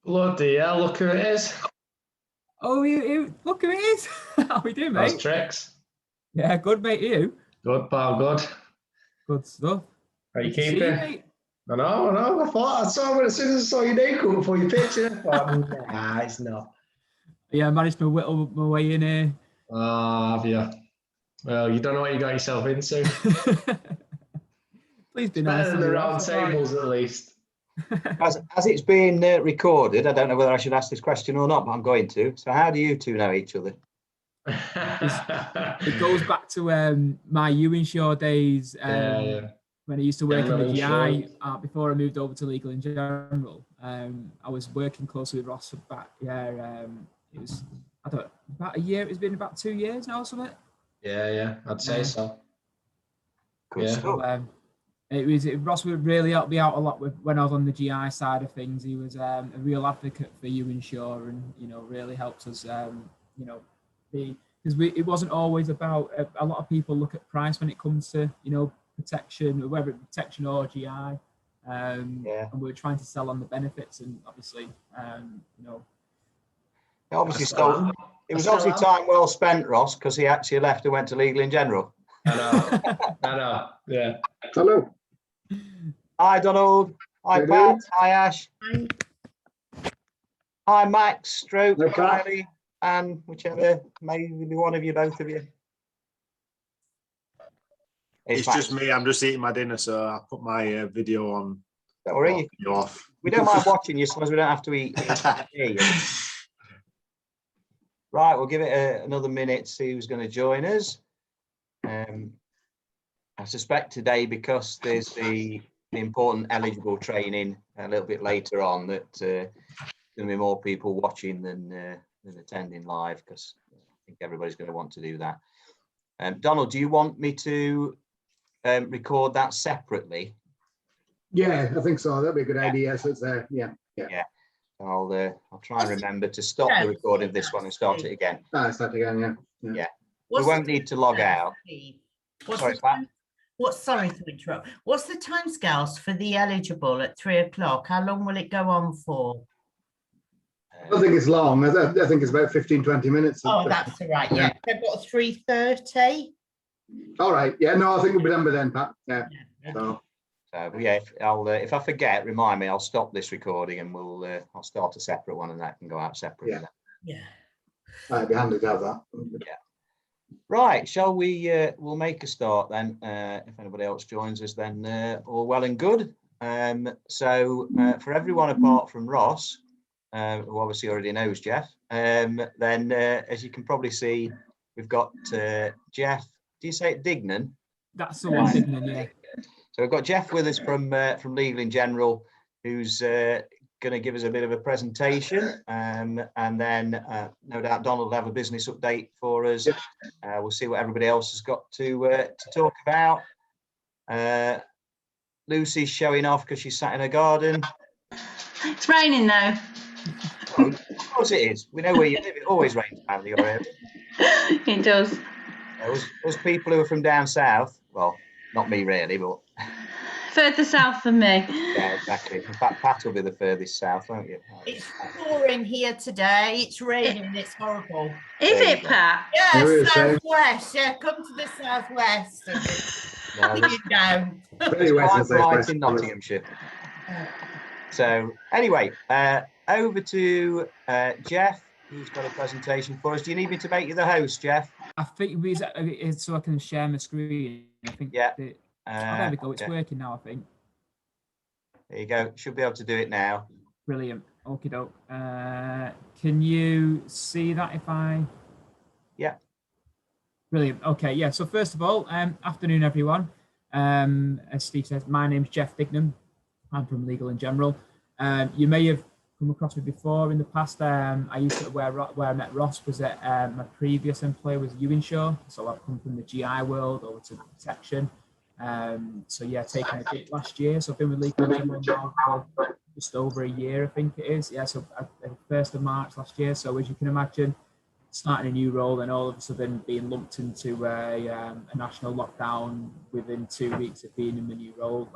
Bloody hell, look who it is. Oh, look who it is. How we doing, mate? How's tricks? Yeah, good, mate. You? Good, pal, good. Good stuff. How you Good to see keeping? you, mate. I know. I thought I saw it as soon as I saw your name come before your picture. I thought, nah, it's not. Yeah, I managed to whittle my way in here. Oh, have you? Well, you don't know what you got yourself into. Please be It's nice. better than the round tables, at least. As it's being recorded, I don't know whether I should ask this question or not, but I'm going to. So how do you two know each other? It goes back to my Ewanshaw days when I used to work in the GI before I moved over to Legal in General. I was working closely with Ross back. It was about a year. It's been about 2 years now or something. Yeah, I'd say so. Good stuff. Ross would really help me out a lot when I was on the GI side of things. He was a real advocate for Ewanshaw, and really helps us. Because it wasn't always about. A lot of people look at price when it comes to protection, whether it's protection or GI. And we're trying to sell on the benefits, and obviously, It was obviously time well spent, Ross, because he actually left and went to Legal in General. I know. Yeah. Hello. Hi, Donald. Hi, Pat. Hi, Ash. Hi, Max, Stroke, Riley, and whichever may be one of you, both of you. It's just me. I'm just eating my dinner, so I put my video on. Don't worry. We don't mind watching you as long as we don't have to eat. Right, we'll give it another minute to see who's going to join us. I suspect today, because there's the important eligible training a little bit later on, that there's going to be more people watching than attending live, because I think everybody's going to want to do that. Donald, do you want me to record that separately? Yeah, I think so. That'd be a good idea. So it's there. Yeah. I'll try and remember to stop the recording of this one and start it again. Start again. Yeah. We won't need to log out. Sorry, Pat. Sorry to interrupt. What's the timescales for the eligible at 3 o'clock? How long will it go on for? I don't think it's long. I think it's about 15-20 minutes. Oh, that's all right. Yeah. They've got 3:30. All right. Yeah. No, I think we'll be done by then, Pat. Yeah. So if I forget, remind me. I'll stop this recording and I'll start a separate one, and that can go out separately. Yeah. It'd be handy to have that. Yeah. Right, shall we? We'll make a start then. If anybody else joins us, then all well and good. So for everyone apart from Ross, who obviously already knows Geoff, then as you can probably see, we've got Geoff. Do you say it Dignan? That's the one, Dignan, yeah. So we've got Geoff with us from Legal in General, who's going to give us a bit of a presentation, and then no doubt Donald will have a business update for us. We'll see what everybody else has got to talk about. Lucy's showing off because she's sat in her garden. It's raining now. Oh, of course it is. We know where you live. It always rains around your area. It does. Those people who are from down south, well, not me really, but further south than me. Yeah, exactly. In fact, Pat will be the furthest south, won't you? It's pouring here today. It's raining. It's horrible. Is it, Pat? Yeah, southwest. Yeah, come to the southwest. Down. It's quite bright in Nottinghamshire. So anyway, over to Geoff, who's got a presentation for us. Do you need me to make you the host, Geoff? I think it's so I can share my screen. I think. Yeah. There we go. It's working now, I think. There you go. Should be able to do it now. Brilliant. Okie doke. Can you see that if I? Yeah. Brilliant. Okay. Yeah. So first of all, afternoon, everyone. As Steve says, my name's Geoff Dignan. I'm from Legal in General. You may have come across me before in the past. I used to where I met Ross was at my previous employer was Ewanshaw. So I've come from the GI world over to protection. So yeah, taken a dip last year. So I've been with Legal in General now for just over a year, I think it is. Yeah, so 1st of March last year. So as you can imagine, starting a new role and all of a sudden being lumped into a national lockdown within 2 weeks of being in the new role,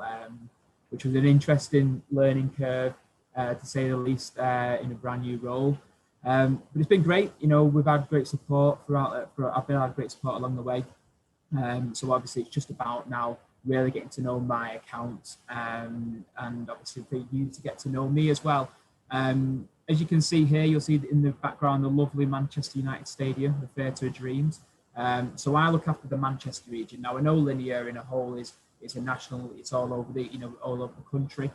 which was an interesting learning curve. to say the least, in a brand new role. But it's been great. You know, we've had great support throughout. I've been had great support along the way. So obviously, it's just about now really getting to know my account, and obviously for you to get to know me as well. As you can see here, you'll see in the background the lovely Manchester United Stadium, the Theatre of Dreams. So I look after the Manchester region. Now I know Linear in a whole is a national. It's all over all over the country.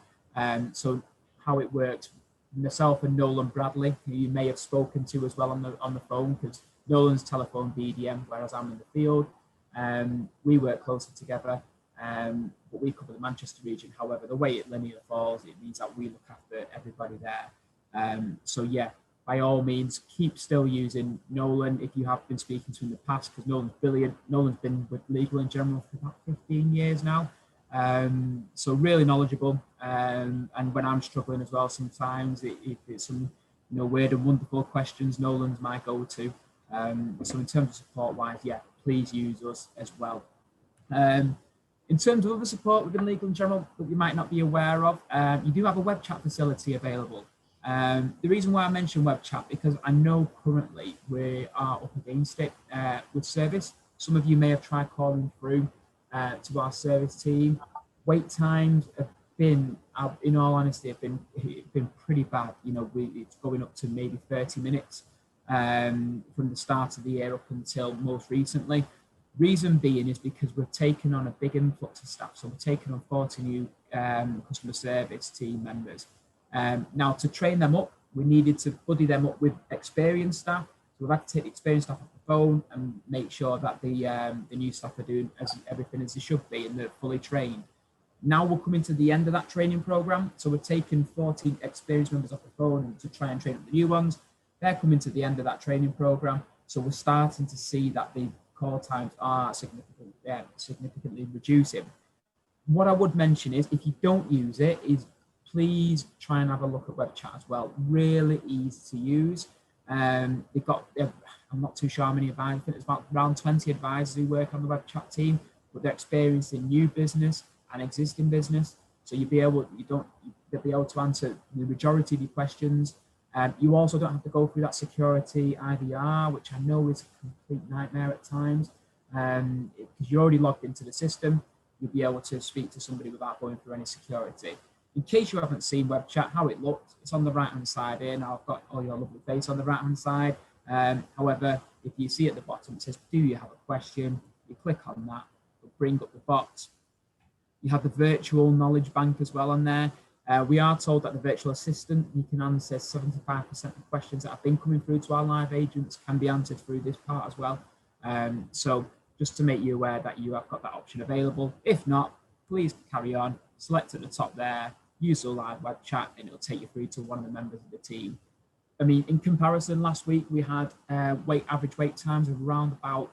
So how it works, myself and Nolan Bradley, who you may have spoken to as well on the phone, because Nolan's telephone BDM, whereas I'm in the field. We work closely together, but we cover the Manchester region. However, the way Linear falls, it means that we look after everybody there. So yeah, by all means, keep still using Nolan if you have been speaking to him in the past, because Nolan's brilliant. Nolan's been with Legal in General for about 15 years now. So really knowledgeable. And when I'm struggling as well, sometimes if it's some weird and wonderful questions, Nolan's my go-to. So in terms of support wise, yeah, please use us as well. In terms of other support within Legal in General that you might not be aware of, you do have a web chat facility available. The reason why I mention web chat, because I know currently we are up against it with service. Some of you may have tried calling through to our service team. Wait times have been, in all honesty, have been pretty bad. It's going up to maybe 30 minutes from the start of the year up until most recently. Reason being is because we've taken on a big influx of staff. So we're taking on 40 new customer service team members. Now, to train them up, we needed to buddy them up with experienced staff. So we've had to take the experienced staff off the phone and make sure that the new staff are doing everything as they should be and they're fully trained. Now we're coming to the end of that training program. So we're taking 40 experienced members off the phone to try and train up the new ones. They're coming to the end of that training program. So we're starting to see that the call times are significantly reducing. What I would mention is, if you don't use it, is please try and have a look at web chat as well. Really easy to use. They've got, I'm not too sure how many advisors, I think it's about around 20 advisors who work on the web chat team, but they're experienced in new business and existing business. So they'll be able to answer the majority of your questions. You also don't have to go through that security IVR, which I know is a complete nightmare at times, because you're already logged into the system. You'll be able to speak to somebody without going through any security. In case you haven't seen web chat, how it looked, it's on the right-hand side here. Now I've got all your lovely face on the right-hand side. However, if you see at the bottom, it says, do you have a question? You click on that, it'll bring up the box. You have the virtual knowledge bank as well on there. We are told that the virtual assistant, you can answer 75% of questions that have been coming through to our live agents can be answered through this part as well. So just to make you aware that you have got that option available. If not, please carry on, select at the top there, use the live web chat, and it'll take you through to one of the members of the team. I mean, in comparison, last week we had average wait times of around about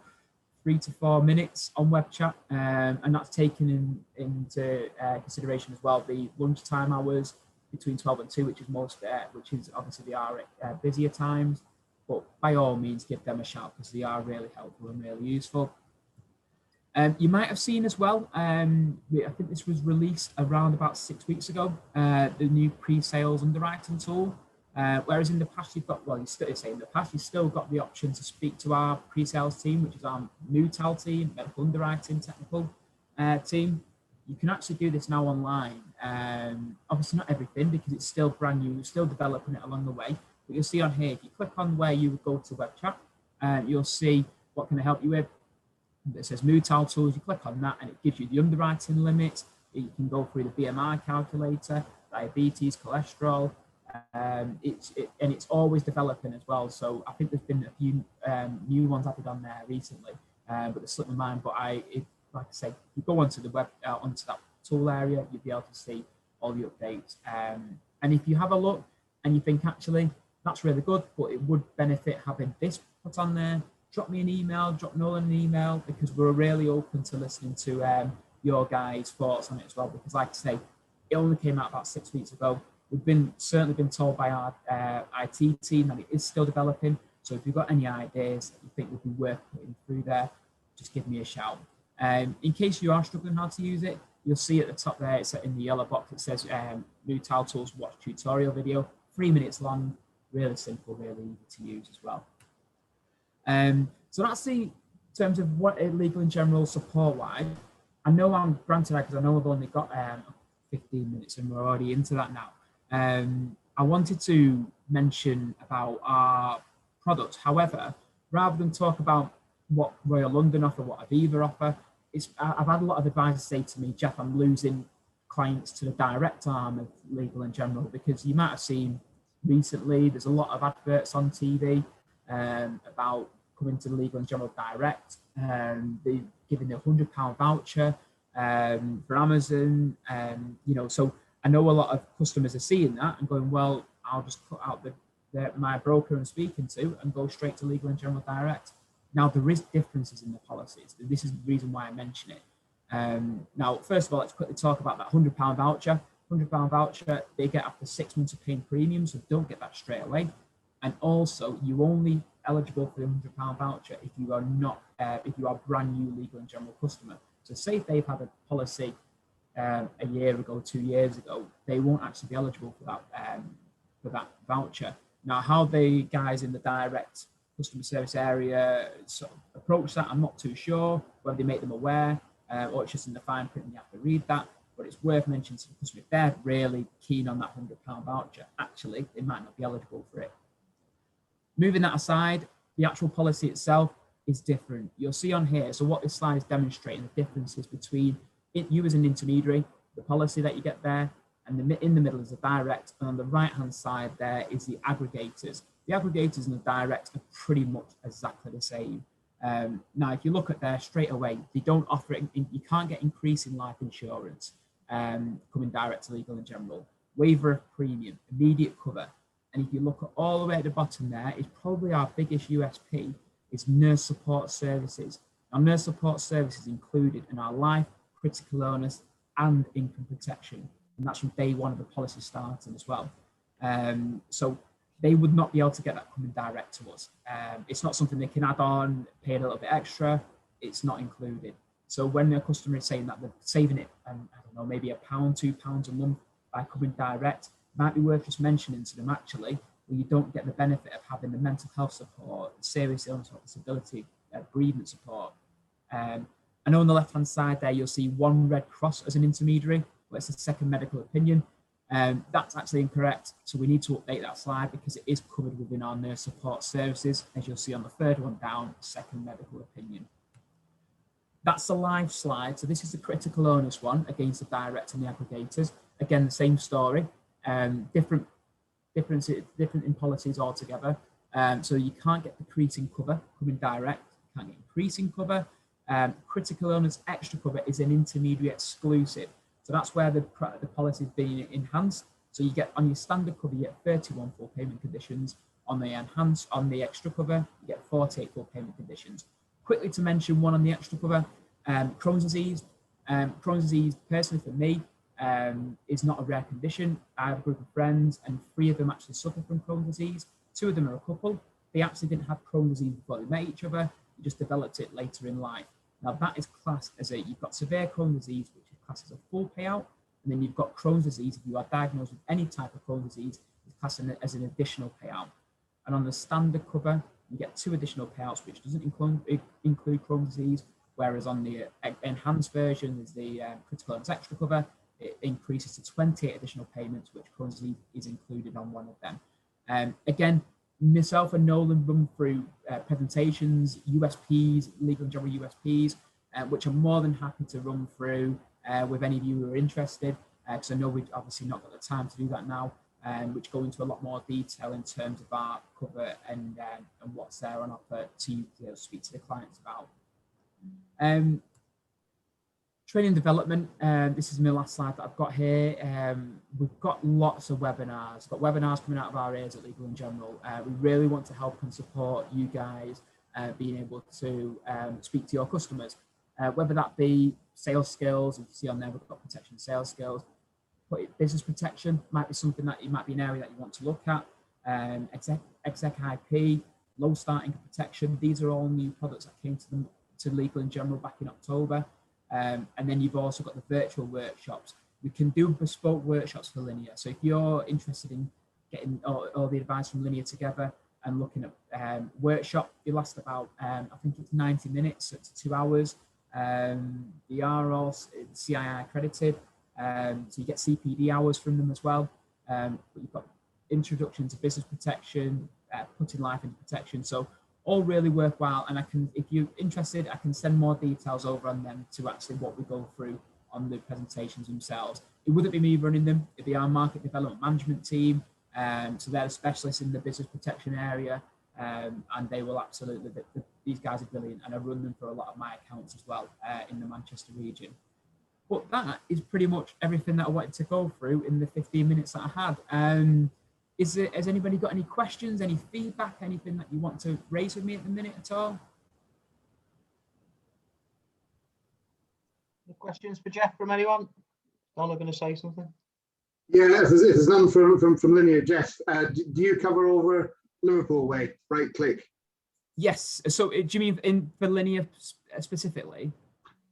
3 to 4 minutes on web chat, and that's taken into consideration as well the lunchtime hours between 12 and 2, which is obviously our busier times. But by all means, give them a shout because they are really helpful and really useful. You might have seen as well, I think this was released around about 6 weeks ago, the new pre-sales underwriting tool. Whereas in the past you've got, you've still got the option to speak to our pre-sales team, which is our MUTAL team, medical underwriting technical team. You can actually do this now online. Obviously not everything because it's still brand new, we're still developing it along the way. But you'll see on here, if you click on where you would go to web chat, you'll see what can I help you with. It says MUTAL tools, you click on that and it gives you the underwriting limits. You can go through the BMI calculator, diabetes, cholesterol. It's always developing as well. So I think there's been a few new ones added on there recently, but they slipped my mind. But like I say, if you go onto the web, onto that tool area, you'll be able to see all the updates. And if you have a look and you think actually that's really good, but it would benefit having this put on there, drop me an email, drop Nolan an email, because we're really open to listening to your guys' thoughts on it as well. Because like I say, it only came out about 6 weeks ago. We've certainly been told by our IT team that it is still developing. So if you've got any ideas that you think would be worth putting through there, just give me a shout. In case you are struggling how to use it, you'll see at the top there, it's in the yellow box, it says new tile tools watch tutorial video, 3 minutes long, really simple, really easy to use as well. So that's the in terms of what legal in general support wise. I know I'm granted because I know I've only got 15 minutes and we're already into that now. I wanted to mention about our products. However, rather than talk about what Royal London offer, what Aviva offer, I've had a lot of advisors say to me, Geoff, I'm losing clients to the direct arm of legal in general, because you might have seen recently there's a lot of adverts on TV about coming to legal in general direct. They're giving the £100 voucher for Amazon, you know, so I know a lot of customers are seeing that and going, well, I'll just cut out my broker I'm speaking to and go straight to legal in general direct. Now, there is differences in the policies. This is the reason why I mention it. Now, first of all, let's quickly talk about that £100 voucher. £100 voucher, they get after 6 months of paying premium, so don't get that straight away. And also, you only eligible for the £100 voucher if you are not, if you are a brand new legal and general customer. So say if they've had a policy a year ago, 2 years ago, they won't actually be eligible for that voucher. Now, how the guys in the direct customer service area sort of approach that, I'm not too sure, whether they make them aware or it's just in the fine print and you have to read that. But it's worth mentioning to the customer, if they're really keen on that £100 voucher, actually, they might not be eligible for it. Moving that aside, the actual policy itself is different. You'll see on here, so what this slide is demonstrating the differences between you as an intermediary, the policy that you get there, and in the middle is the direct, and on the right-hand side there is the aggregators. The aggregators and the direct are pretty much exactly the same. Now, if you look at there straight away, they don't offer it, you can't get increasing life insurance coming direct to legal in general. Waiver of premium, immediate cover. And if you look at all the way at the bottom there, is probably our biggest USP is nurse support services. Our nurse support services included in our life, critical illness, and income protection. And that's from day one of the policy starting as well. So they would not be able to get that coming direct to us. It's not something they can add on, pay a little bit extra. It's not included. So when the customer is saying that they're saving it, I don't know, maybe £1, £2 a month by coming direct, might be worth just mentioning to them actually, where you don't get the benefit of having the mental health support, serious illness or disability, bereavement support. I know on the left-hand side there, you'll see one red cross as an intermediary, but it's a second medical opinion. That's actually incorrect. So we need to update that slide because it is covered within our nurse support services. As you'll see on the third one down, second medical opinion. That's the live slide. So this is the critical illness one against the direct and the aggregators. Again, the same story. Different in policies altogether. So you can't get decreasing cover coming direct, you can't get increasing cover. Critical illness extra cover is an intermediary exclusive. So that's where the policy is being enhanced. So you get on your standard cover, you get 31 full payment conditions. On the enhanced, on the extra cover, you get 48 full payment conditions. Quickly to mention one on the extra cover, Crohn's disease. Crohn's disease, personally for me, is not a rare condition. I have a group of friends and 3 of them actually suffer from Crohn's disease. 2 of them are a couple. They actually didn't have Crohn's disease before they met each other. They just developed it later in life. Now that is classed as you've got severe Crohn's disease, which is classed as a full payout. And then you've got Crohn's disease. If you are diagnosed with any type of Crohn's disease, it's classed as an additional payout. And on the standard cover, you get 2 additional payouts, which doesn't include Crohn's disease. Whereas on the enhanced version, there's the critical illness extra cover. It increases to 28 additional payments, which Crohn's disease is included on one of them. Again, myself and Nolan run through presentations, USPs, legal and general USPs, which I'm more than happy to run through with any of you who are interested, because I know we've obviously not got the time to do that now, which go into a lot more detail in terms of our cover and what's there on offer to speak to the clients about. Training development, this is my last slide that I've got here. We've got lots of webinars, coming out of our ears at Legal in General. We really want to help and support you guys being able to speak to your customers, whether that be sales skills, as you see on there, we've got protection sales skills, but business protection might be something that might be an area that you want to look at, exec IP, low starting protection. These are all new products that came to Legal in General back in October. And then you've also got the virtual workshops. We can do bespoke workshops for Linear. So if you're interested in getting all the advice from Linear together and looking at workshop, they last about, I think it's 90 minutes, so it's 2 hours. They are all CII accredited, so you get CPD hours from them as well. But you've got introduction to business protection, putting life into protection. So all really worthwhile. And I can, if you're interested, I can send more details over on them to actually what we go through on the presentations themselves. It wouldn't be me running them, it'd be our market development management team. So they're specialists in the business protection area, and they will absolutely, these guys are brilliant, and I run them for a lot of my accounts as well in the Manchester region. But that is pretty much everything that I wanted to go through in the 15 minutes that I had. Has anybody got any questions, any feedback, anything that you want to raise with me at the minute at all? Any questions for Geoff from anyone? Donna going to say something? Yeah, if there's none from Linear, Geoff, do you cover over Liverpool way, right click? Yes. So do you mean for Linear specifically?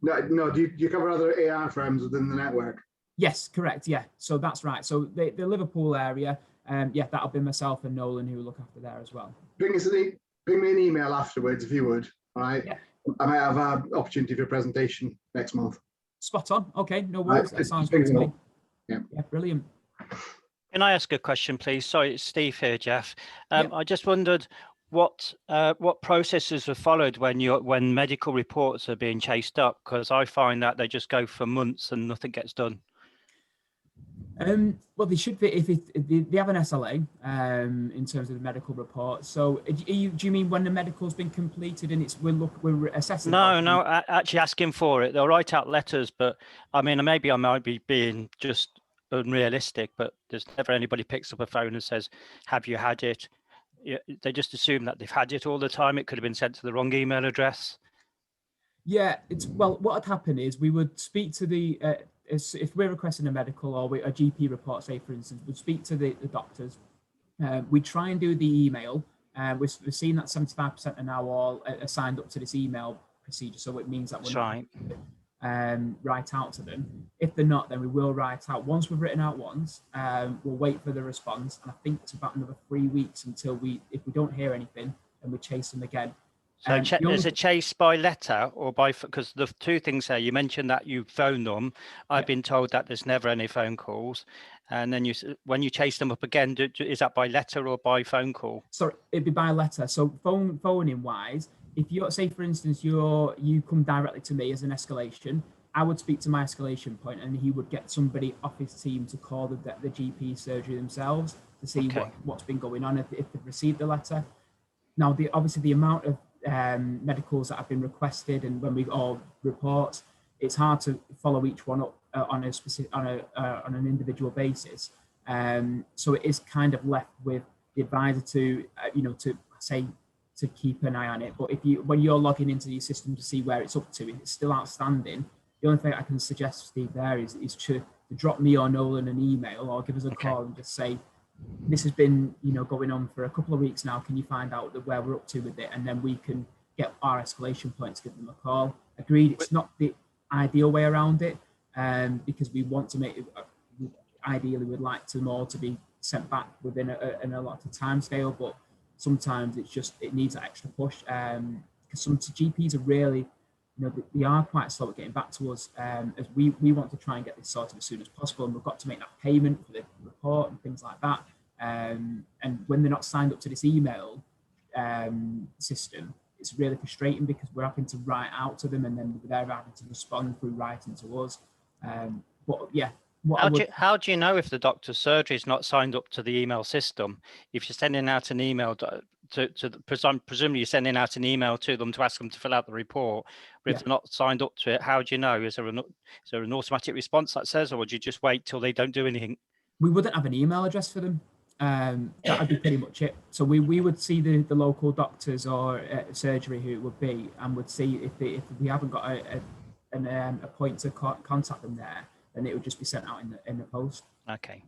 No. Do you cover other AR firms within the network? Yes, correct. Yeah. So that's right. So the Liverpool area, yeah, that'll be myself and Nolan who will look after there as well. Ping me an email afterwards if you would. All right. Yeah. I might have an opportunity for a presentation next month. Spot on. Okay, no worries. That sounds good to me. Yeah, brilliant. Can I ask a question, please? Sorry, it's Steve here, Geoff. Yep. I just wondered what processes were followed when medical reports are being chased up, because I find that they just go for months and nothing gets done. Well, they should be if they have an SLA in terms of the medical report. So, do you mean when the medical's been completed and we're assessing? No, actually asking for it. They'll write out letters, but I mean, maybe I might be being just unrealistic, but there's never anybody picks up a phone and says, "Have you had it?" They just assume that they've had it all the time. It could have been sent to the wrong email address. Yeah, what would happen is we would speak to the if we're requesting a medical or a GP report, say for instance, we'd speak to the doctors. We try and do the email. We're seeing that 75% are now all signed up to this email procedure, so it means that we're right. Write out to them. If they're not, then we will write out. Once we've written out once, we'll wait for the response, and I think it's about another 3 weeks until if we don't hear anything, then we chase them again. So is a chase by letter or by, because the two things there, you mentioned that you phone them. I've been told that there's never any phone calls. And then when you chase them up again, is that by letter or by phone call? Sorry, it'd be by letter. So phoning wise, if you're, say for instance, you come directly to me as an escalation, I would speak to my escalation point and he would get somebody off his team to call the GP surgery themselves to see what's been going on, if they've received the letter. Now, obviously the amount of medicals that have been requested and when we all report, it's hard to follow each one up on an individual basis. So it is kind of left with the advisor to to keep an eye on it. But when you're logging into your system to see where it's up to, if it's still outstanding, the only thing I can suggest, Steve, there is to drop me or Nolan an email or give us a call and just say, this has been going on for a couple of weeks now. Can you find out where we're up to with it? And then we can get our escalation point to give them a call. Agreed, it's not the ideal way around it, because we want to make it, ideally we'd like them all to be sent back within a lot of time scale, but sometimes it needs that extra push, because some GPs are really, they are quite slow at getting back to us, as we want to try and get this sorted as soon as possible, and we've got to make that payment for the report and things like that. And when they're not signed up to this email system, it's really frustrating because we're having to write out to them and then they're having to respond through writing to us. But yeah. How do you know if the doctor's surgery is not signed up to the email system? If you're sending out an email presumably you're sending out an email to them to ask them to fill out the report, but if they're not signed up to it, how do you know? Is there an automatic response that says, or would you just wait till they don't do anything? We wouldn't have an email address for them. That would be pretty much it. So we would see the local doctors or surgery who it would be, and would see if we haven't got a point to contact them there, then it would just be sent out in the post. Okay,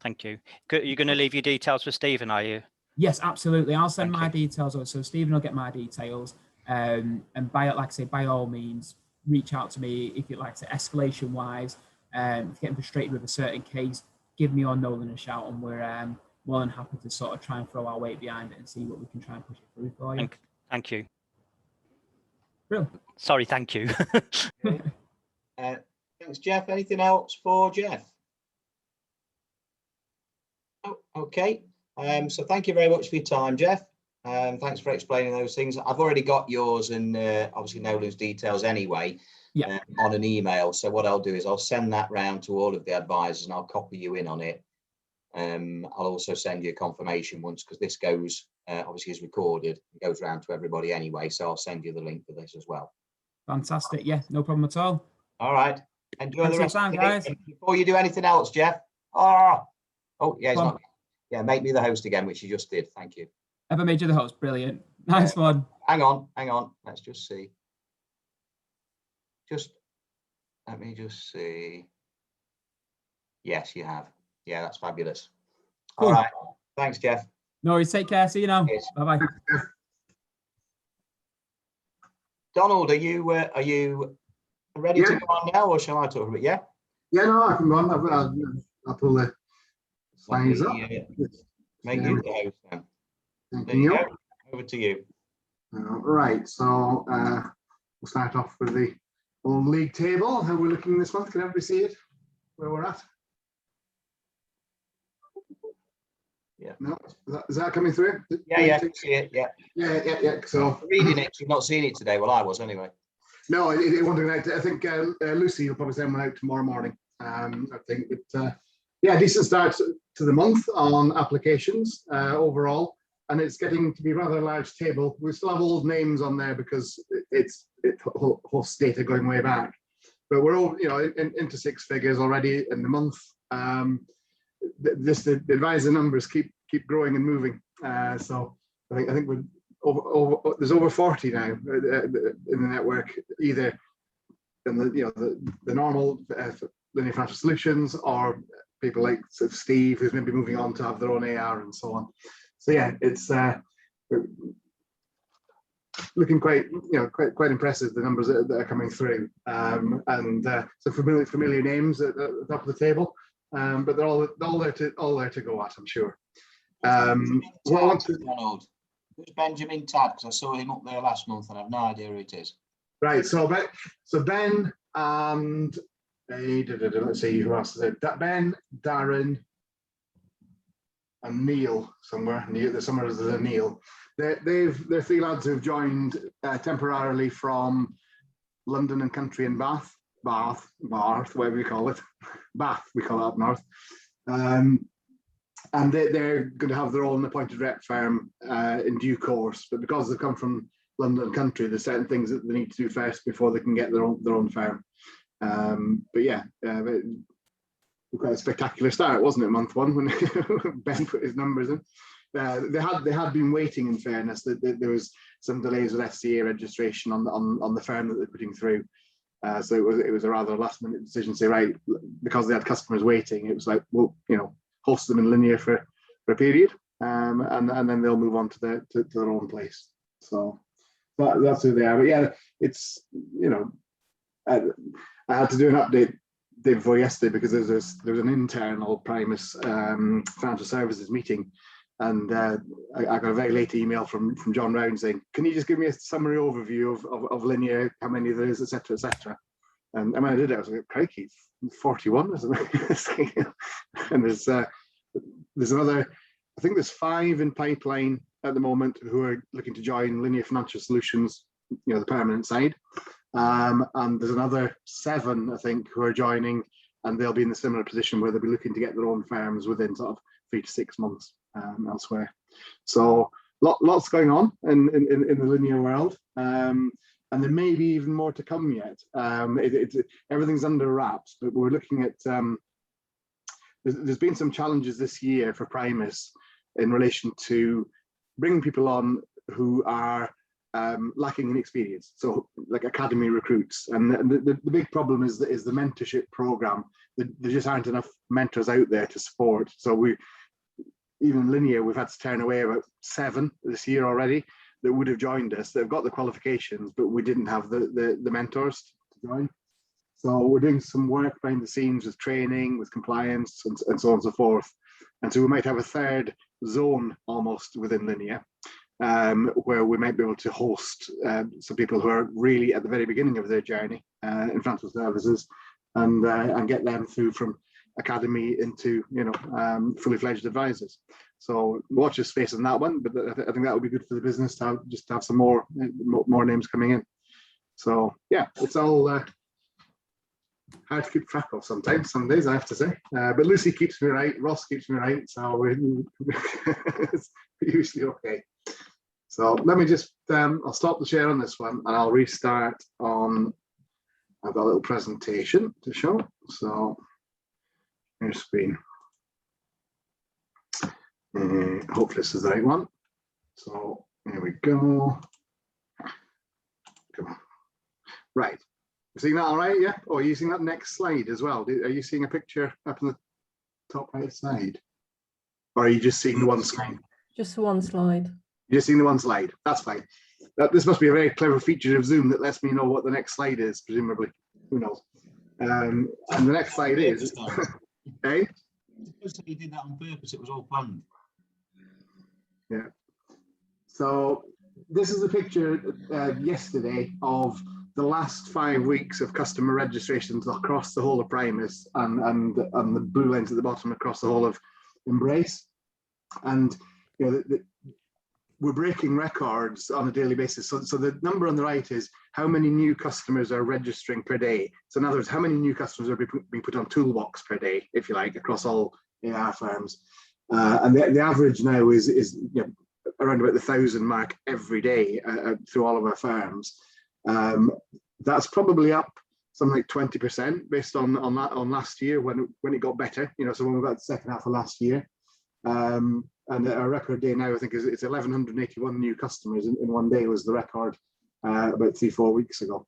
thank you. You're going to leave your details for Stephen, are you? Yes, absolutely. I'll send my details over. So Stephen will get my details. And like I say, by all means, reach out to me if you'd like to, escalation wise. If you're getting frustrated with a certain case, give me or Nolan a shout, and we're more than happy to sort of try and throw our weight behind it and see what we can try and push it through for you. Thank you. Brilliant. Sorry, thank you. Thanks, Geoff. Anything else for Geoff? Oh, okay. So thank you very much for your time, Geoff. Thanks for explaining those things. I've already got yours and obviously Nolan's details anyway, on an email. So what I'll do is I'll send that round to all of the advisors and I'll copy you in on it. I'll also send you a confirmation once, because this goes, obviously is recorded, it goes round to everybody anyway. So I'll send you the link for this as well. Fantastic. Yeah, no problem at all. All right. Enjoy Thanks the rest for your time, of the guys. day. Before you do anything else, Geoff. Oh yeah, he's not. Yeah, make me the host again, which you just did. Thank you. Ever made you the host? Brilliant. Nice one. Hang on. Let's just see. Let me just see. Yes, you have. Yeah, that's fabulous. Cool. All right. Thanks, Geoff. No worries. Take care. See you now. Cheers. Bye-bye. Donald, are you ready to go on now, or shall I talk a bit? Yeah. Yeah, no, I can go on. I'll pull the slides up. Make you the host then. Thank There you you. go. Over to you. Right, so we'll start off with the old league table. How we're looking this month. Can everybody see it? Where we're at? Yeah. No, is that coming through? Yeah, see it. Yeah. Yeah. So Reading it, you've not seen it today. Well, I was anyway. no, it won't go out. I think Lucy will probably send one out tomorrow morning. I think, but yeah, decent start to the month on applications overall, and it's getting to be rather a large table. We still have old names on there because it's host data going way back, but we're all into six figures already in the month. The advisor numbers keep growing and moving. So I think we're there's over 40 now in the network, either in the normal linear financial solutions, or people like sort of Steve, who's maybe moving on to have their own AR and so on. So yeah, it's looking quite impressive, the numbers that are coming through, and some familiar names at the top of the table, but they're all there to go at, I'm sure. Donald, who's Benjamin Tad? Because I saw him up there last month and I have no idea who it is. Right, so Ben and let's see who else is it. Ben, Darren, and Neil somewhere. Somewhere there's a Neil. They're three lads who've joined temporarily from London and Country and Bath, whatever we call it. Bath, we call it up north. And they're going to have their own appointed rep firm in due course. But because they've come from London and Country, there's certain things that they need to do first before they can get their own firm. But yeah, quite a spectacular start, wasn't it? Month one, when Ben put his numbers in. They had been waiting. In fairness, there was some delays with FCA registration on the firm that they're putting through. So it was a rather last minute decision to say, right, because they had customers waiting, it was like, well, host them in Linear for a period, and then they'll move on to their own place. So that's who they are. But yeah, it's I had to do an update day before yesterday because there was an internal Primus financial services meeting, and I got a very late email from John Round saying, can you just give me a summary overview of Linear, how many there is, etc., etc. And when I did it, I was like, crikey, 41 or something. And there's another, I think there's 5 in pipeline at the moment who are looking to join Linear Financial Solutions, the permanent side. And there's another 7, I think, who are joining, and they'll be in a similar position where they'll be looking to get their own firms within sort of 3 to 6 months elsewhere. So lots going on in the Linear world, and there may be even more to come yet. Everything's under wraps, but we're looking at there's been some challenges this year for Primus in relation to bringing people on who are lacking in experience, so like academy recruits, and the big problem is the mentorship program. There just aren't enough mentors out there to support. So even Linear, we've had to turn away about 7 this year already that would have joined us. They've got the qualifications, but we didn't have the mentors to join. So we're doing some work behind the scenes with training, with compliance, and so on and so forth. And so we might have a third zone almost within Linear, where we might be able to host some people who are really at the very beginning of their journey in financial services, and get them through from academy into fully fledged advisors. So watch this space on that one, but I think that would be good for the business to have some more names coming in. So yeah, it's all hard to keep track of sometimes. Some days I have to say, but Lucy keeps me right, Ross keeps me right, so it's usually okay. So let me just I'll stop the share on this one and I'll restart on. I've got a little presentation to show. So here's screen. Hopefully this is the right one. So here we go. Come on. Right. You seeing that all right? Yeah. Oh, are you seeing that next slide as well? Are you seeing a picture up in the top right side? Or are you just seeing the one slide? Just one slide. You're just seeing the one slide. That's fine. This must be a very clever feature of Zoom that lets me know what the next slide is, presumably. Who knows? And the next slide is. Hey? You did that on purpose. It was all planned. Yeah. So this is a picture yesterday of the last 5 weeks of customer registrations across the whole of Primus, and the blue lines at the bottom across the whole of Embrace. And we're breaking records on a daily basis. So the number on the right is how many new customers are registering per day. So in other words, how many new customers are being put on Toolbox per day, if you like, across all AR firms. And the average now is around about the 1,000 mark every day through all of our firms. That's probably up something like 20% based on last year when it got better. So when we got the second half of last year. And our record day now, I think, it's 1,181 new customers in one day was the record about 3-4 weeks ago.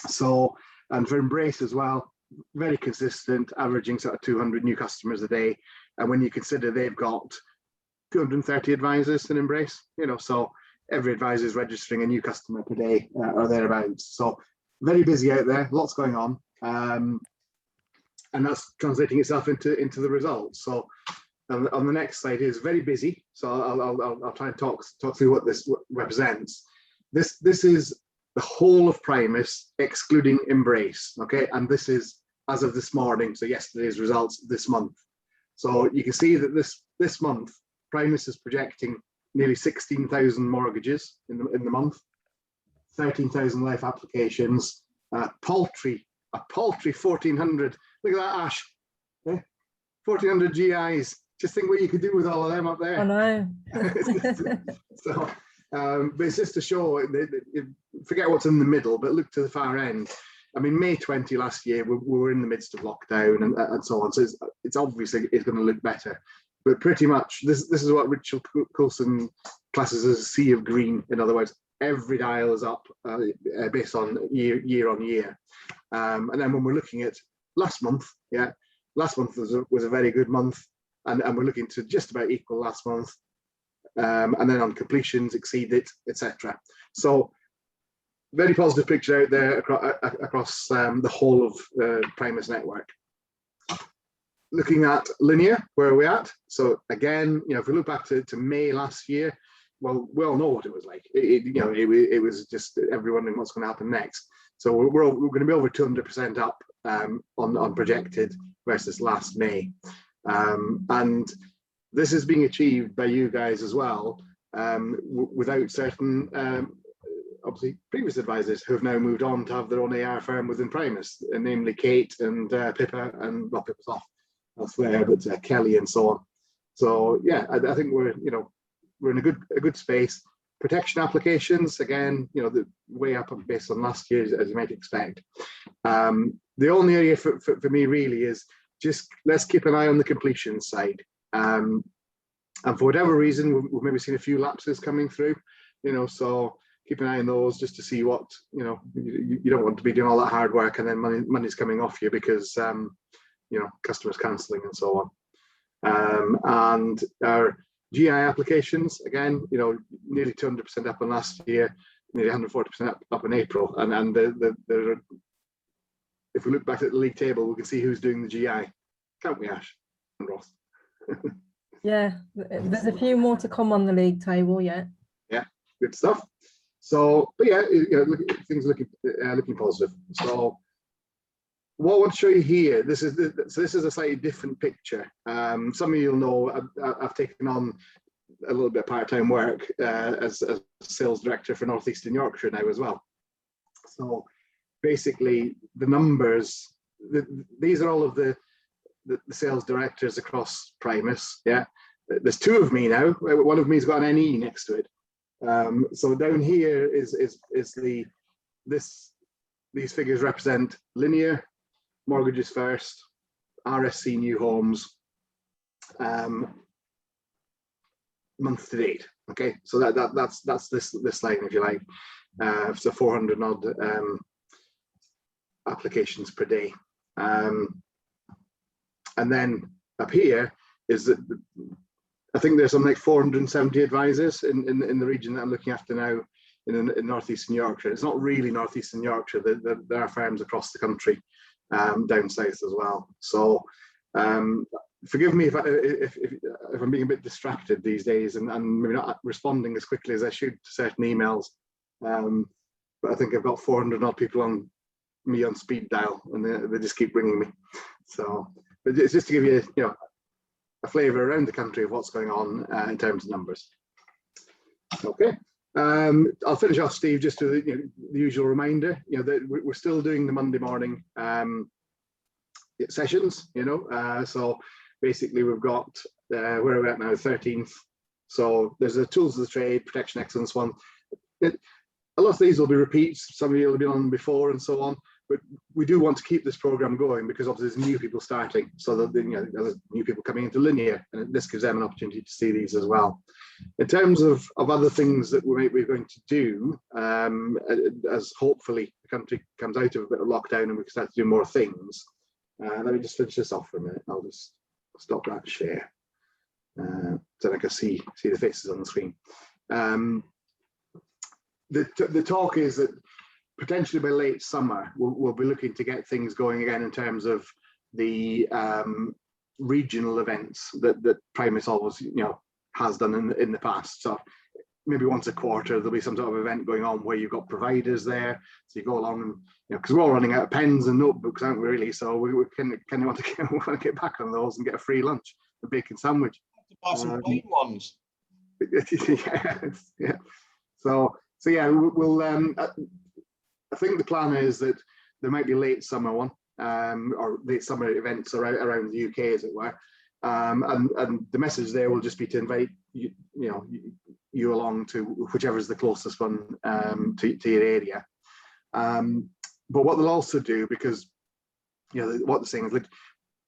So, and for Embrace as well, very consistent, averaging sort of 200 new customers a day. And when you consider they've got 230 advisors in Embrace, so every advisor is registering a new customer per day or thereabouts. So very busy out there, lots going on, and that's translating itself into the results. So. On the next slide is very busy, so I'll try and talk through what this represents. This is the whole of Primus excluding Embrace, okay, and this is as of this morning, so yesterday's results this month. So you can see that this month Primus is projecting nearly 16,000 mortgages in the month, 13,000 life applications, a paltry 1,400. Look at that, Ash, 1,400 GIs. Just think what you could do with all of them up there. I know. So, but it's just to show, forget what's in the middle, but look to the far end. I mean, May 20 last year, we were in the midst of lockdown and so on. So it's obviously it's going to look better. But pretty much, this is what Richard Coulson classes as a sea of green. In other words, every dial is up based on year on year. And then when we're looking at last month, last month was a very good month. And we're looking to just about equal last month, and then on completions exceed it, etc. So very positive picture out there across the whole of Primus network. Looking at Linear, where are we at? So again, if we look back to May last year, well, we all know what it was like. It was just everyone wondering what's going to happen next. So we're going to be over 200% up on projected versus last May. And this is being achieved by you guys as well, without certain, obviously, previous advisors who have now moved on to have their own AR firm within Primus, namely Kate and Pippa, and well, Pippa's off elsewhere, but Kelly and so on. So yeah, I think we're in a good space. Protection applications, again, the way up based on last year, as you might expect. The only area for me really is just let's keep an eye on the completion side. And for whatever reason, we've maybe seen a few lapses coming through, so keep an eye on those just to see what, you don't want to be doing all that hard work and then money's coming off you because, customers cancelling and so on. And our GI applications, again, nearly 200% up on last year. nearly 140% up in April, and if we look back at the league table, we can see who's doing the GI, can't we, Ash and Ross? Yeah, there's a few more to come on the league table yet. Yeah, good stuff. So, but yeah, things are looking positive. So, what I want to show you here, this is a slightly different picture. Some of you'll know I've taken on a little bit of part-time work as sales director for Northeastern Yorkshire now as well. So basically, the numbers, these are all of the sales directors across Primus. Yeah, there's two of me now. One of me's got an NE next to it. So down here is these figures represent linear, mortgages first, RSC new homes, month to date. Okay, so that's this line, if you like. So 400 odd applications per day, and then up here is that I think there's something like 470 advisors in the region that I'm looking after now in Northeastern Yorkshire. It's not really Northeastern Yorkshire. There are firms across the country, down south as well. So forgive me if I'm being a bit distracted these days and maybe not responding as quickly as I should to certain emails. But I think I've got 400 odd people on speed dial, and they just keep ringing me. So, but it's just to give you, a flavour around the country of what's going on in terms of numbers. Okay, I'll finish off, Steve, just with the usual reminder. That we're still doing the Monday morning sessions. So basically we've got where are we at now? 13th. So there's a tools of the trade, protection excellence one. A lot of these will be repeats. Some of you will be on before and so on. But we do want to keep this program going because obviously there's new people starting, so that there's new people coming into linear, and this gives them an opportunity to see these as well. In terms of other things that we're going to do, as hopefully the country comes out of a bit of lockdown and we can start to do more things. Let me just finish this off for a minute. I'll just stop that share, so I can see the faces on the screen. The talk is that potentially by late summer, we'll be looking to get things going again in terms of the regional events that Primus always, has done in the past. So maybe once a quarter, there'll be some sort of event going on where you've got providers there. So you go along and, because we're all running out of pens and notebooks, aren't we, really? So we kind of want to get back on those and get a free lunch, a bacon sandwich. Buy some plain ones. Yeah. So yeah, we'll. I think the plan is that there might be late summer one, or late summer events around the UK, as it were, and the message there will just be to invite you along to whichever is the closest one to your area. But what they'll also do, because what they're saying is, like,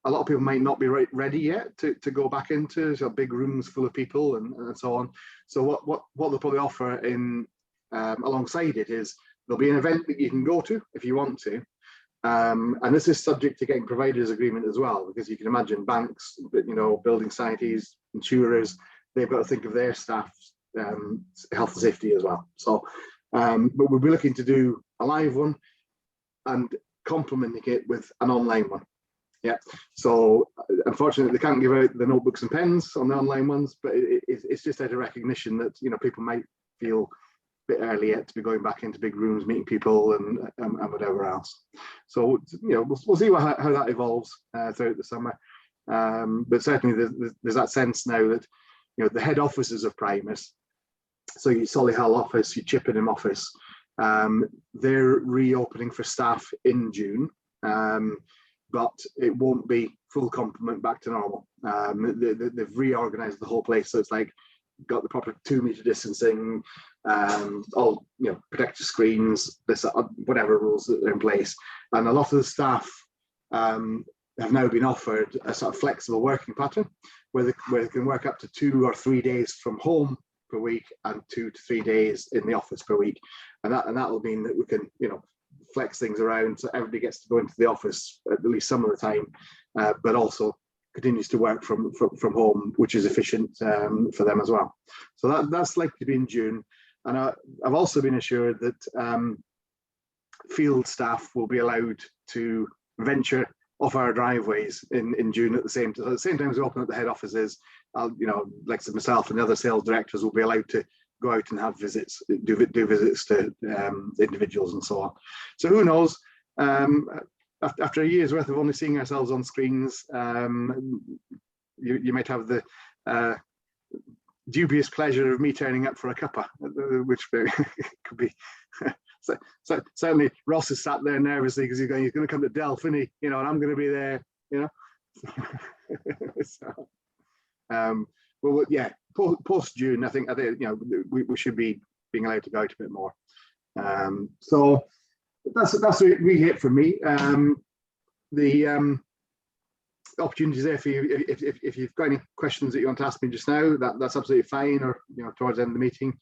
a lot of people might not be ready yet to go back into big rooms full of people and so on. So what they'll probably offer in alongside it is, there'll be an event that you can go to if you want to, and this is subject to getting providers agreement as well, because you can imagine banks, building societies, insurers, they've got to think of their staff's health and safety as well. So, but we'll be looking to do a live one and complementing it with an online one. Yeah. So unfortunately, they can't give out the notebooks and pens on the online ones, but it's just out of recognition that people might feel bit early yet to be going back into big rooms, meeting people and whatever else. So we'll see how that evolves throughout the summer. But certainly there's that sense now that the head offices of Primus, so your Solihull office, your Chippenham office, they're reopening for staff in June, but it won't be full complement back to normal. They've reorganized the whole place, so it's like got the proper 2 meter distancing, all protective screens, this whatever rules that are in place, and a lot of the staff have now been offered a sort of flexible working pattern where they can work up to 2 or 3 days from home per week and 2 to 3 days in the office per week, and that will mean that we can flex things around so everybody gets to go into the office at least some of the time, but also continues to work from home, which is efficient for them as well. So that's likely to be in June. And I've also been assured that field staff will be allowed to venture off our driveways in June at the same time. At the same time as we open up the head offices, you know, like myself and the other sales directors will be allowed to go out and have visits, do visits to individuals and so on. So who knows? After a year's worth of only seeing ourselves on screens, you might have the dubious pleasure of me turning up for a cuppa, which could be. So certainly Ross is sat there nervously because he's going to come to Delph, isn't he? You know, and I'm going to be there, you know. So, well, yeah, post June, I think you know we should be being allowed to go out a bit more. So that's really it for me. The opportunities there for you if you've got any questions that you want to ask me just now. That's absolutely fine, or you know, towards the end of the meeting.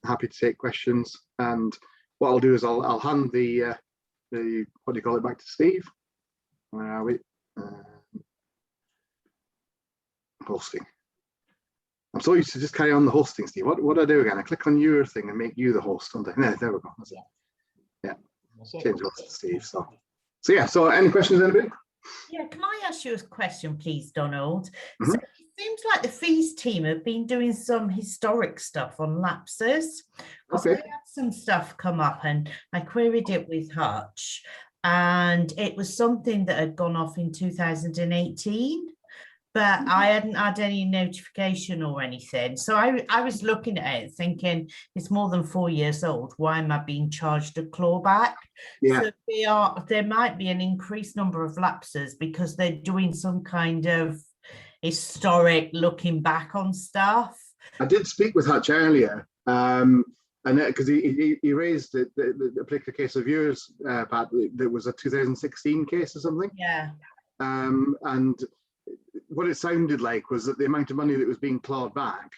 Happy to take questions, and what I'll do is I'll hand the what do you call it back to Steve. Where are we? Hosting. I'm so used to just carry on the hosting, Steve. What do I do again? I click on your thing and make you the host, don't I? There we go. That's it. Yeah. Change host to Steve. So yeah. So any questions, anybody? Yeah, can I ask you a question, please, Donald? So it seems like the fees team have been doing some historic stuff on lapses. Okay. I had some stuff come up and I queried it with Hutch, and it was something that had gone off in 2018. But I hadn't had any notification or anything. So I was looking at it thinking it's more than 4 years old. Why am I being charged a clawback? Yeah. So there might be an increased number of lapses because they're doing some kind of historic looking back on stuff. I did speak with Hutch earlier, and because he raised the particular case of yours, Pat, that was a 2016 case or something. Yeah. And what it sounded like was that the amount of money that was being clawed back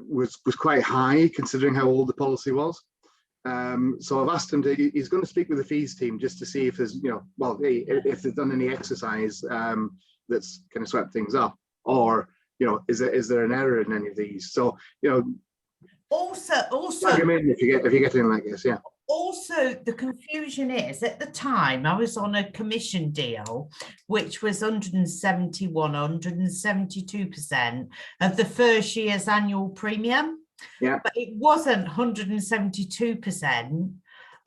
was quite high considering how old the policy was. So I've asked him he's going to speak with the fees team just to see if there's, you know, well, if they've done any exercise that's kind of swept things up, or, you know, is there an error in any of these? So, you know, also plug him in if you get anything like this, yeah. Also, the confusion is at the time I was on a commission deal, which was 172% of the first year's annual premium. Yeah. But it wasn't 172%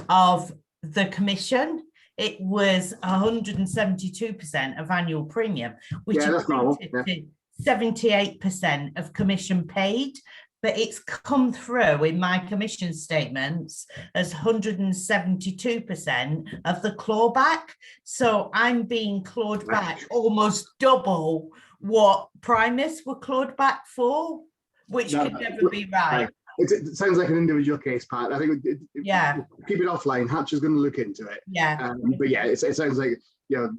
of the commission. It was 172% of annual premium, which is to 78% of commission paid. But it's come through in my commission statements as 172% of the clawback. So I'm being clawed back almost double what Primus were clawed back for, which could never be right. It sounds like an individual case, Pat. I think yeah, keep it offline. Hatch is going to look into it. Yeah. But yeah, it sounds like, you know,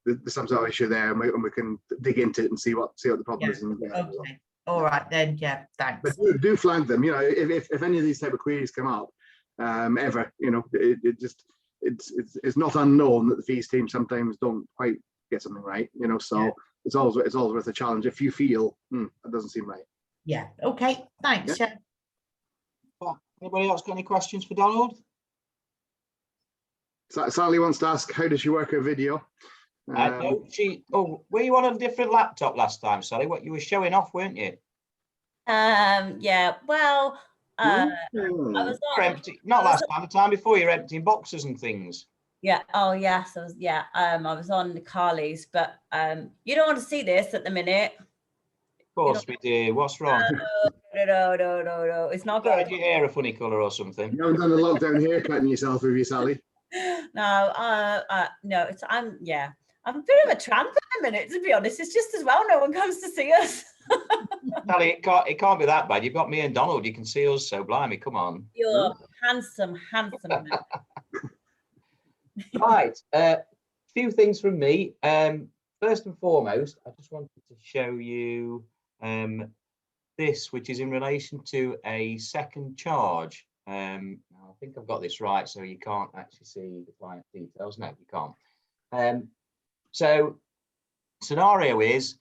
there's some sort of issue there, and we can dig into it and see what the problem is. Okay. All right then, yeah, thanks. But do flag them, you know, if any of these type of queries come up, ever, you know, it's not unknown that the fees team sometimes don't quite get something right, you know, so yeah. it's always worth a challenge if you feel that doesn't seem right. Yeah. Okay. Thanks. Yeah. Anybody else got any questions for Donald? Sally wants to ask, how does she work her video? No, were you on a different laptop last time, Sally? What you were showing off, weren't you? Yeah, well, I was on empty, not last time, the time before you were emptying boxes and things. Yeah, oh yes, I was on the Carly's, but you don't want to see this at the minute. Of course we do. What's wrong? No, it's not good. Did your hair a funny colour or something? You haven't done a lockdown haircutting yourself, have you, Sally? No, I'm a bit of a tramp at the minute, to be honest. It's just as well no one comes to see us. Sally, it can't be that bad. You've got me and Donald. You can see us, so blimey, come on. You're handsome. Right. Few things from me. First and foremost, I just wanted to show you this, which is in relation to a second charge. I think I've got this right, so you can't actually see the client details. No, you can't. So scenario is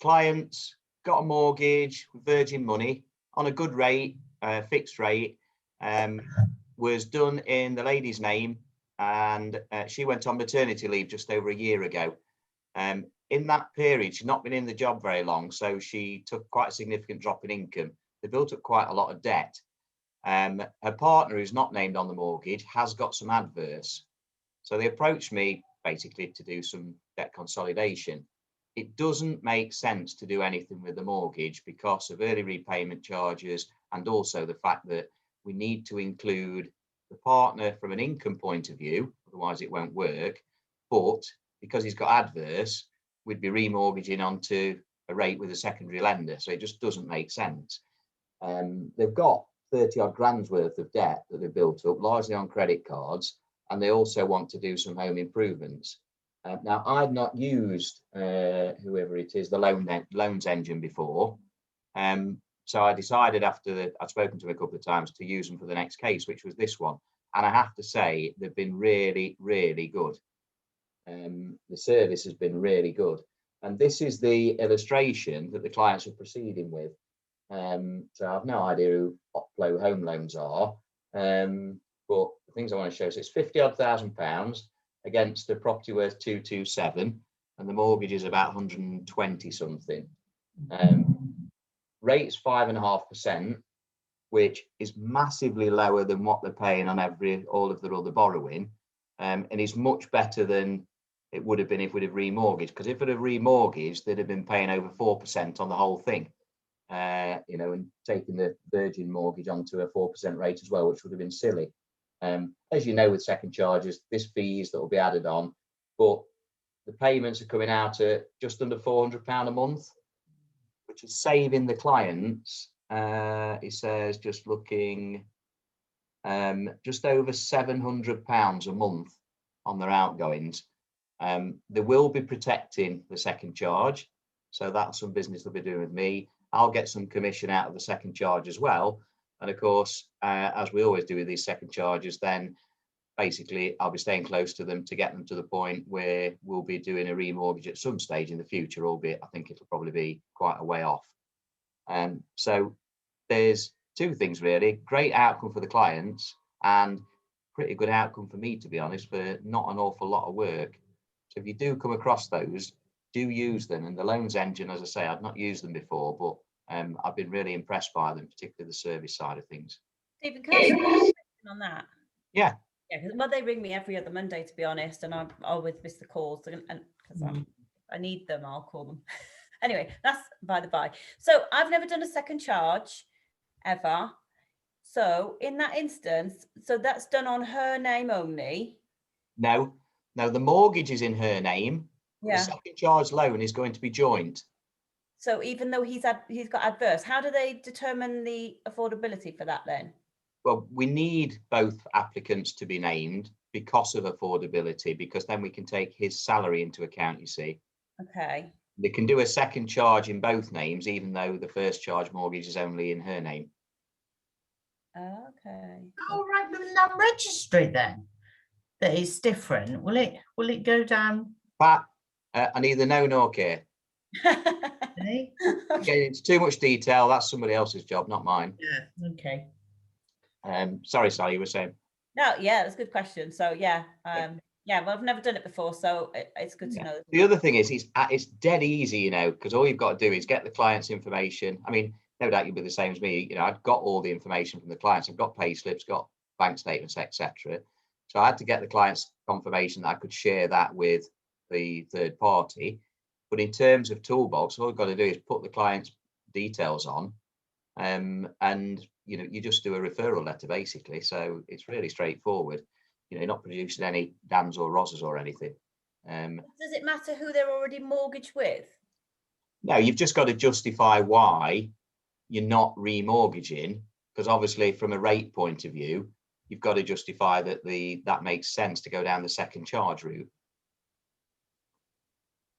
clients got a mortgage with Virgin Money on a good rate, fixed rate, was done in the lady's name, and she went on maternity leave just over a year ago. In that period, she'd not been in the job very long, so she took quite a significant drop in income. They built up quite a lot of debt. Her partner, who's not named on the mortgage, has got some adverse. So they approached me basically to do some debt consolidation. It doesn't make sense to do anything with the mortgage because of early repayment charges, and also the fact that we need to include the partner from an income point of view, otherwise it won't work. But because he's got adverse, we'd be remortgaging onto a rate with a secondary lender. So it just doesn't make sense. They've got 30 odd grand's worth of debt that they've built up, largely on credit cards, and they also want to do some home improvements. Now, I've not used whoever it is, the loans engine before. So I decided after I'd spoken to them a couple of times to use them for the next case, which was this one. And I have to say, they've been really, really good. The service has been really good. And this is the illustration that the clients are proceeding with. So I have no idea who Oplo Home Loans are. But the things I want to show, so it's 50 odd £1,000 against a property worth 227, and the mortgage is about 120 something. Rate's 5.5%, which is massively lower than what they're paying on all of their other borrowing, and is much better than it would have been if we'd have remortgaged. Because if it had remortgaged, they'd have been paying over 4% on the whole thing. And taking the Virgin mortgage onto a 4% rate as well, which would have been silly. As you know, with second charges, there's fees that will be added on, but the payments are coming out at just under £400 a month, which is saving the clients, it says, just looking, just over £700 a month on their outgoings. They will be protecting the second charge, so that's some business they'll be doing with me. I'll get some commission out of the second charge as well. And of course, as we always do with these second charges, then basically I'll be staying close to them to get them to the point where we'll be doing a remortgage at some stage in the future, albeit I think it'll probably be quite a way off. So there's two things really: great outcome for the clients and pretty good outcome for me, to be honest, for not an awful lot of work. So if you do come across those, do use them. And the loans engine, as I say, I've not used them before, but I've been really impressed by them, particularly the service side of things. Stephen, can I ask you a question on that? Yeah. Yeah, because they ring me every other Monday, to be honest, and I always miss the calls, and because I need them, I'll call them. Anyway, that's by the by. So I've never done a second charge ever. So in that instance, so that's done on her name only? No, the mortgage is in her name. Yeah. The second charge loan is going to be joint. So even though he's got adverse, how do they determine the affordability for that then? Well, we need both applicants to be named because of affordability, because then we can take his salary into account, you see. Okay. They can do a second charge in both names, even though the first charge mortgage is only in her name. Okay. All right, with the registry then, that is different. Will it go down? Pat, I neither know nor care. Okay. Getting into too much detail, that's somebody else's job, not mine. Yeah. Okay. Sorry, Sally, you were saying. No, yeah, that's a good question. So yeah, well, I've never done it before, so it's good to know. The other thing is, it's dead easy, you know, because all you've got to do is get the client's information. I mean, no doubt you'll be the same as me. You know, I've got all the information from the clients. I've got pay slips, got bank statements, etc. So I had to get the client's confirmation that I could share that with the third party. But in terms of toolbox, all you've got to do is put the client's details on, and you know, you just do a referral letter basically. So it's really straightforward. You know, you're not producing any dams or roses or anything. Does it matter who they're already mortgaged with? No, you've just got to justify why you're not remortgaging, because obviously from a rate point of view, you've got to justify that that makes sense to go down the second charge route.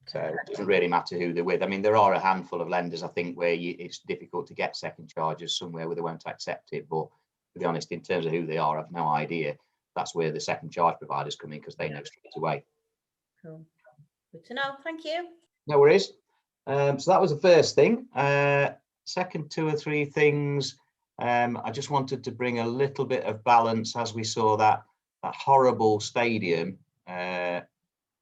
So it doesn't really matter who they're with. I mean, there are a handful of lenders, I think, where it's difficult to get second charges, somewhere where they won't accept it. But to be honest, in terms of who they are, I've no idea. That's where the second charge providers come in, because they know straight away. Cool. Good to know. Thank you. No worries. So that was the first thing. Second two or three things. I just wanted to bring a little bit of balance as we saw that horrible stadium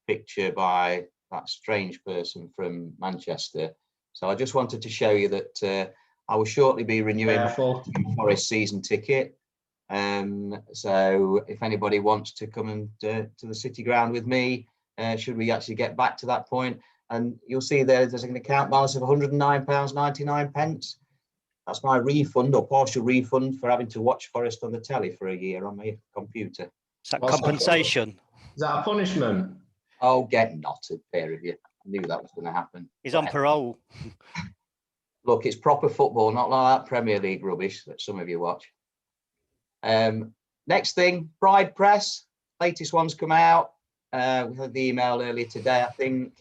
picture by that strange person from Manchester. So I just wanted to show you that I will shortly be renewing my Forest season ticket. So if anybody wants to come and to the City Ground with me, should we actually get back to that point, and you'll see there's an account balance of £109.99. That's my refund or partial refund for having to watch Forest on the telly for a year on my computer. Is that compensation? Is that a punishment? Oh, get knotted, pair of you. I knew that was going to happen. He's on parole. Look, it's proper football, not like that Premier League rubbish that some of you watch. Next thing, Pride Press. Latest one's come out. We had the email earlier today, I think.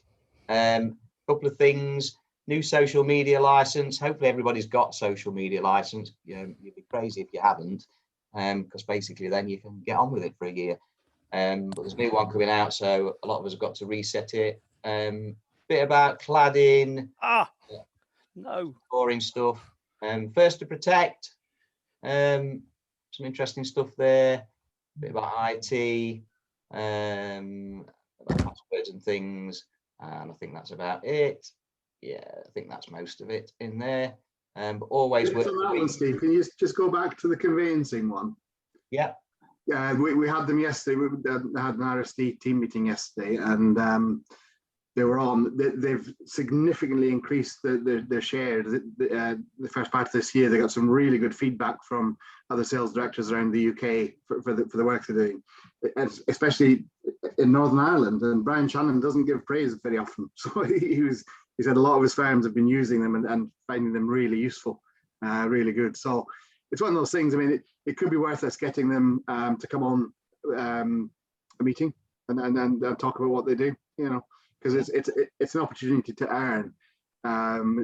Couple of things. New social media license. Hopefully everybody's got social media license. You'd be crazy if you haven't, because basically then you can get on with it for a year. But there's a new one coming out, so a lot of us have got to reset it. Bit about cladding. No. Boring stuff. First to protect. Some interesting stuff there. Bit about IT. About passwords and things. And I think that's about it. Yeah, I think that's most of it in there. But always worth that one, Steve, can you just go back to the conveyancing one? Yeah. Yeah, we had them yesterday. We had an RSD team meeting yesterday, and they were on. They've significantly increased their share. The first part of this year, they got some really good feedback from other sales directors around the UK for the work they're doing, especially in Northern Ireland. And Brian Shannon doesn't give praise very often, so he said a lot of his firms have been using them and finding them really useful, really good. So it's one of those things. I mean, it could be worth us getting them to come on a meeting and talk about what they do, because it's an opportunity to earn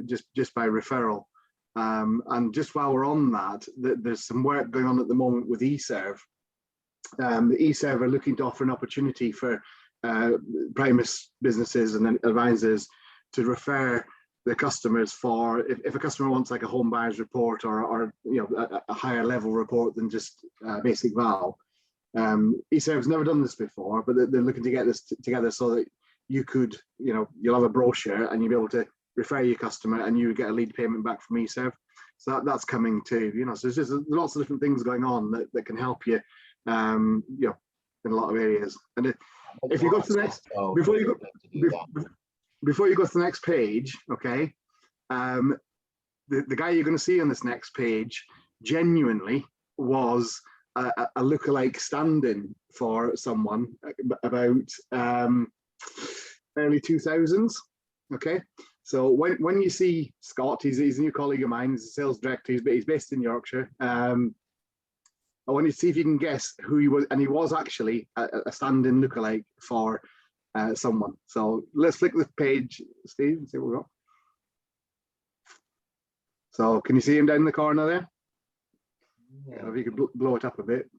just by referral. And just while we're on that, there's some work going on at the moment with eServe. The eServe are looking to offer an opportunity for Primus businesses and advisors to refer their customers for if a customer wants like a home buyer's report or a higher level report than just basic val. eServe's never done this before, but they're looking to get this together so that you could, you'll have a brochure and you'll be able to refer your customer and you get a lead payment back from eServe. So that's coming too. So there's just lots of different things going on that can help you, in a lot of areas. And if you go to the next, before you go to the next page, okay, the guy you're going to see on this next page genuinely was a lookalike stand-in for someone about early 2000s. Okay, so when you see Scott, he's a new colleague of mine. He's a sales director. He's based in Yorkshire. I want you to see if you can guess who he was, and he was actually a stand-in lookalike for someone. So let's flick the page, Steve, and see what we got. So can you see him down in the corner there? Yeah. If you could blow it up a bit.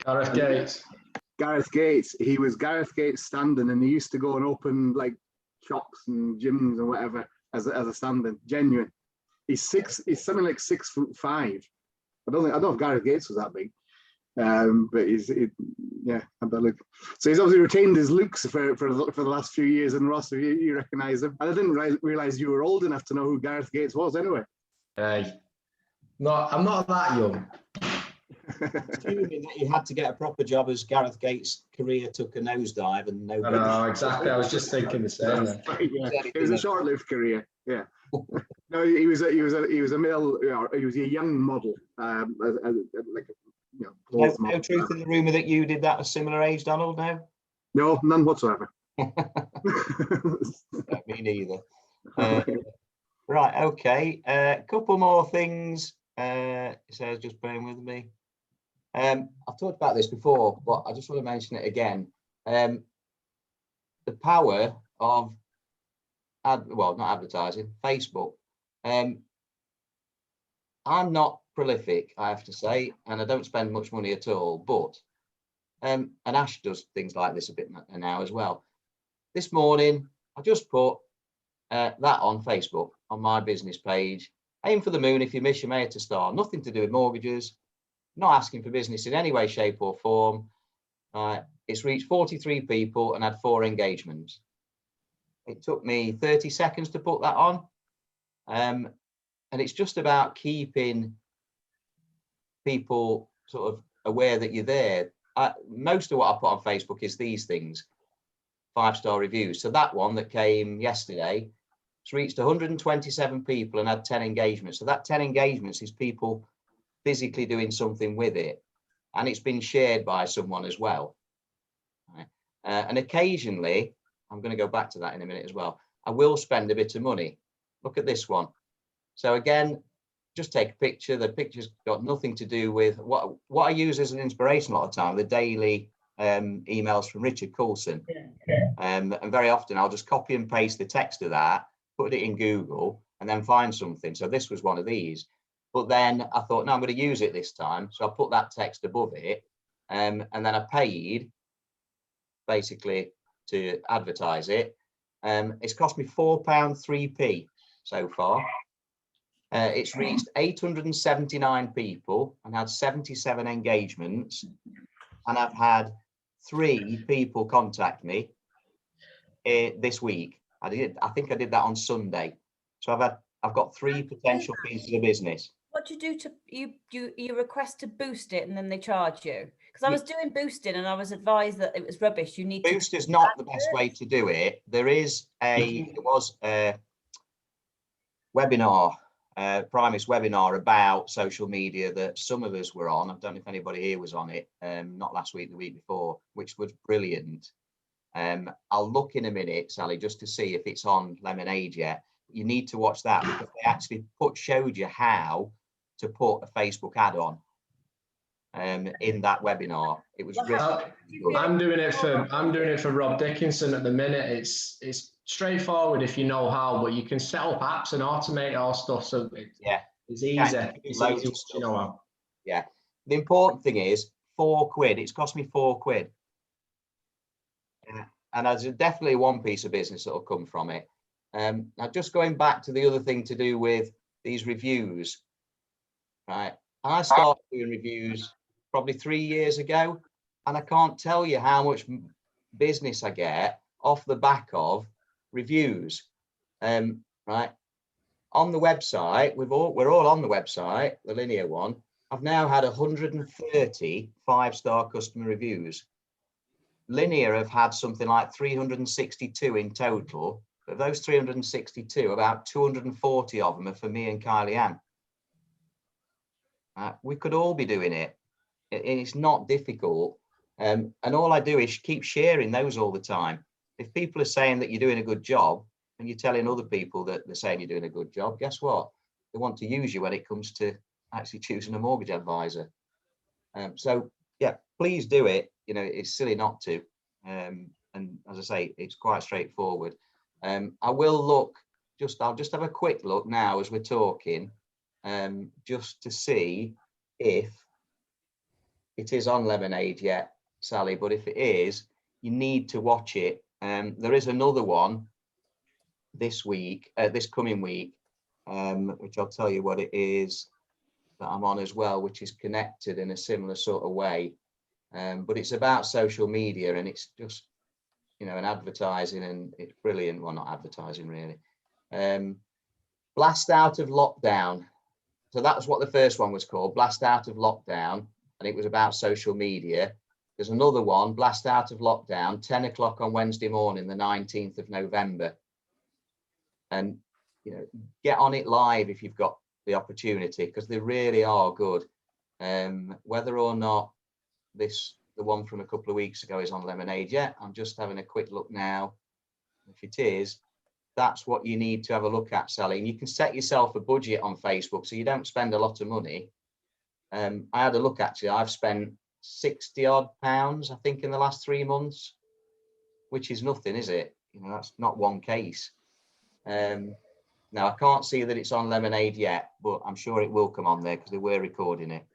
Gareth Gates. Gareth Gates. He was Gareth Gates standing, and he used to go and open like shops and gyms and whatever as a stand-in. Genuine. He's something like 6'5". I don't know if Gareth Gates was that big. But yeah, have that look. So he's obviously retained his looks for the last few years. And Ross, if you recognise him, and I didn't realise you were old enough to know who Gareth Gates was. Anyway, I'm not that young. Assuming that you had to get a proper job as Gareth Gates' career took a nosedive, and no. No, exactly. I was just thinking the same. Yeah. It was a short-lived career. Yeah. No, he was a male. He was a young model, like. No truth in the rumour that you did that at a similar age, Donald, no? No, none whatsoever. Me neither. Right, okay. A couple more things. So just bearing with me. I've talked about this before, but I just want to mention it again. The power of, not advertising, Facebook. I'm not prolific, I have to say, and I don't spend much money at all, but and Ash does things like this a bit now as well. This morning I just put that on Facebook, on my business page. Aim for the moon if you miss your mayor to star. Nothing to do with mortgages. Not asking for business in any way, shape or form. It's reached 43 people and had 4 engagements. It took me 30 seconds to put that on. And it's just about keeping people sort of aware that you're there. Most of what I put on Facebook is these things, 5-star reviews. So that one that came yesterday, it's reached 127 people and had 10 engagements. So that 10 engagements is people physically doing something with it. And it's been shared by someone as well. And occasionally, I'm going to go back to that in a minute as well, I will spend a bit of money. Look at this one. So again, just take a picture. The picture's got nothing to do with what I use as an inspiration a lot of the time, the daily emails from Richard Coulson. And very often I'll just copy and paste the text of that, put it in Google, and then find something. So this was one of these. But then I thought, no, I'm going to use it this time. So I put that text above it, and then I paid basically to advertise it. It's cost me £4.3p so far. It's reached 879 people and had 77 engagements. And I've had 3 people contact me this week. I think I did that on Sunday. So I've got 3 potential pieces of business. What do you do to you request to boost it and then they charge you? Because I was doing boosting and I was advised that it was rubbish. You need Boost is not the best way to do it. There was a webinar, Primus webinar about social media that some of us were on. I don't know if anybody here was on it, not last week, the week before, which was brilliant. I'll look in a minute, Sally, just to see if it's on Lemonade yet. You need to watch that because they actually showed you how to put a Facebook ad on in that webinar. It was really good. I'm doing it for Rob Dickinson at the minute. It's straightforward if you know how, but you can set up apps and automate all stuff. So it's easy. It's easy, you know how. Yeah. The important thing is £4. It's cost me £4. And there's definitely one piece of business that will come from it. Now, just going back to the other thing to do with these reviews, right? I started doing reviews probably 3 years ago, and I can't tell you how much business I get off the back of reviews. Right? On the website, we're all on the website, the linear one. I've now had 130 5-star customer reviews. Linear have had something like 362 in total. But of those 362, about 240 of them are for me and Kylie Ann. We could all be doing it. It's not difficult. And all I do is keep sharing those all the time. If people are saying that you're doing a good job and you're telling other people that they're saying you're doing a good job, guess what? They want to use you when it comes to actually choosing a mortgage advisor. So yeah, please do it. You know, it's silly not to. And as I say, it's quite straightforward. I will look, I'll just have a quick look now as we're talking, just to see if it is on Lemonade yet, Sally, but if it is, you need to watch it. There is another one this week, this coming week, which I'll tell you what it is that I'm on as well, which is connected in a similar sort of way. But it's about social media and it's just, you know, an advertising, and it's brilliant. Well, not advertising really. Blast Out of Lockdown. So that's what the first one was called, Blast Out of Lockdown, and it was about social media. There's another one, Blast Out of Lockdown, 10 o'clock on Wednesday morning, the 19th of November. And, you know, get on it live if you've got the opportunity, because they really are good. Whether or not the one from a couple of weeks ago is on Lemonade yet, I'm just having a quick look now. If it is, that's what you need to have a look at, Sally. And you can set yourself a budget on Facebook so you don't spend a lot of money. I had a look, actually. I've spent £60 odd, I think, in the last 3 months, which is nothing, is it? You know, that's not one case. Now, I can't see that it's on Lemonade yet, but I'm sure it will come on there because they were recording it.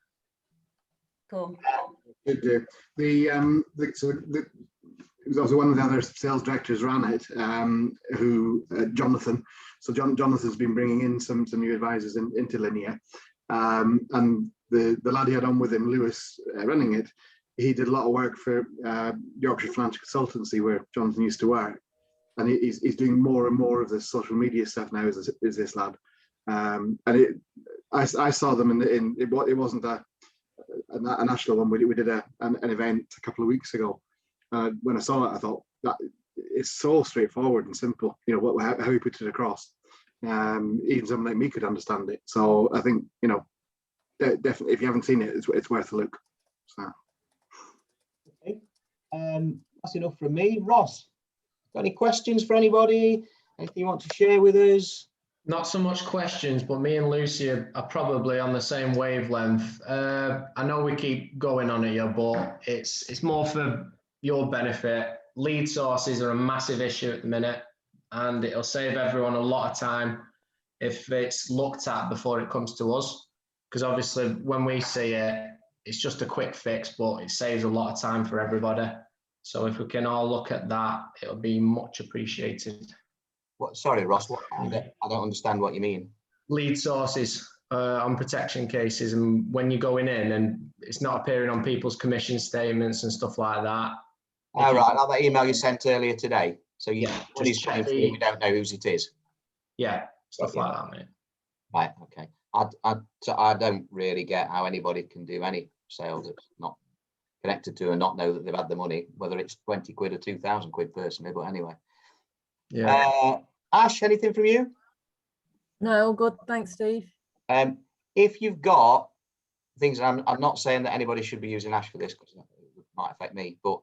Cool. It was also one of the other sales directors ran it, Jonathan. So Jonathan's been bringing in some new advisors into Linear, and the lad he had on with him, Lewis, running it, he did a lot of work for Yorkshire Financial Consultancy, where Jonathan used to work, and he's doing more and more of this social media stuff now. Is this lad? And I saw them it wasn't a national one. We did an event a couple of weeks ago. When I saw it, I thought that it's so straightforward and simple. You know how he put it across. Even someone like me could understand it. So I think, you know, definitely, if you haven't seen it, it's worth a look. So. Okay, that's enough from me. Ross, got any questions for anybody? Anything you want to share with us? Not so much questions, but me and Lucy are probably on the same wavelength. I know we keep going on it here, but it's more for your benefit. Lead sources are a massive issue at the minute, and it'll save everyone a lot of time if it's looked at before it comes to us. Because obviously, when we see it, it's just a quick fix, but it saves a lot of time for everybody. So if we can all look at that, it'll be much appreciated. What? Sorry, Ross. I don't understand what you mean. Lead sources on protection cases, and when you're going in and it's not appearing on people's commission statements and stuff like that. All right, like that email you sent earlier today. So you, yeah, when he's coming through, we don't know whose it is. Yeah, stuff like that, mate. Right. Okay. I don't really get how anybody can do any sales that's not connected to and not know that they've had the money, whether it's 20 quid or 2,000 quid personally. But anyway. Yeah. Ash, anything from you? No, all good. Thanks, Steve. If you've got things, I'm not saying that anybody should be using Ash for this because it might affect me, but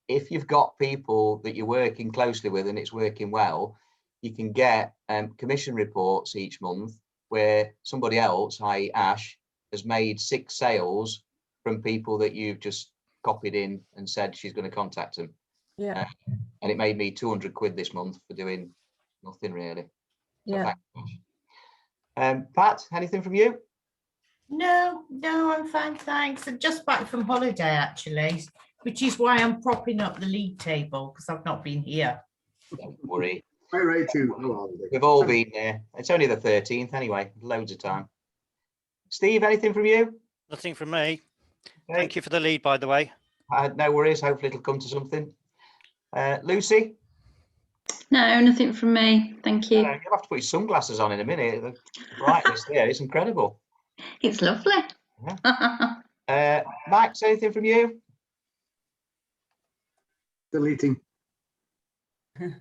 if you've got people that you're working closely with and it's working well, you can get commission reports each month where somebody else, i.e. Ash, has made 6 sales from people that you've just copied in and said she's going to contact them. Yeah. And it made me 200 quid this month for doing nothing really. So Yeah. thanks. Pat, anything from you? No, I'm fine, thanks. I'm just back from holiday actually, which is why I'm propping up the league table because I've not been here. Don't worry. Right too. We've all been there. It's only the 13th anyway, loads of time. Steve, anything from you? Nothing from me. Okay. Thank you for the lead, by the way. No worries. Hopefully it'll come to something. Lucy? No, nothing from me. Thank you. You'll have to put your sunglasses on in a minute. The brightness there is incredible. It's lovely. Yeah. Max, anything from you? Deleting. I'll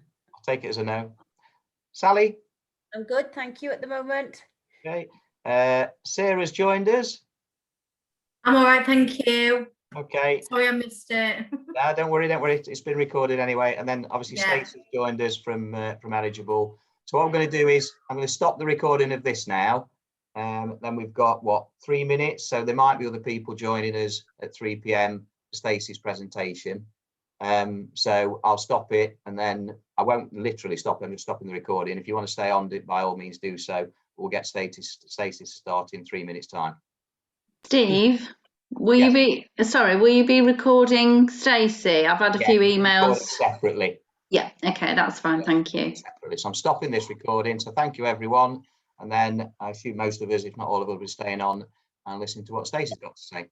take it as a no. Sally? I'm good, thank you at the moment. Okay. Sarah's joined us. I'm all right, thank you. Okay. Sorry I missed it. No, don't worry. It's been recorded anyway. And then obviously Stacey's joined us from Eligible. So what I'm going to do is I'm going to stop the recording of this now. Then we've got 3 minutes. So there might be other people joining us at 3 p.m. for Stacey's presentation. So I'll stop it, and then I won't literally stop it. I'm just stopping the recording. If you want to stay on, by all means do so. We'll get Stacey to start in 3 minutes time. Steve, will you be recording Stacey? I've had a few emails separately. Yeah, okay, that's fine, thank you. Separately. So I'm stopping this recording. So thank you everyone. And then I assume most of us, if not all of us, will be staying on and listening to what Stacey's got to say.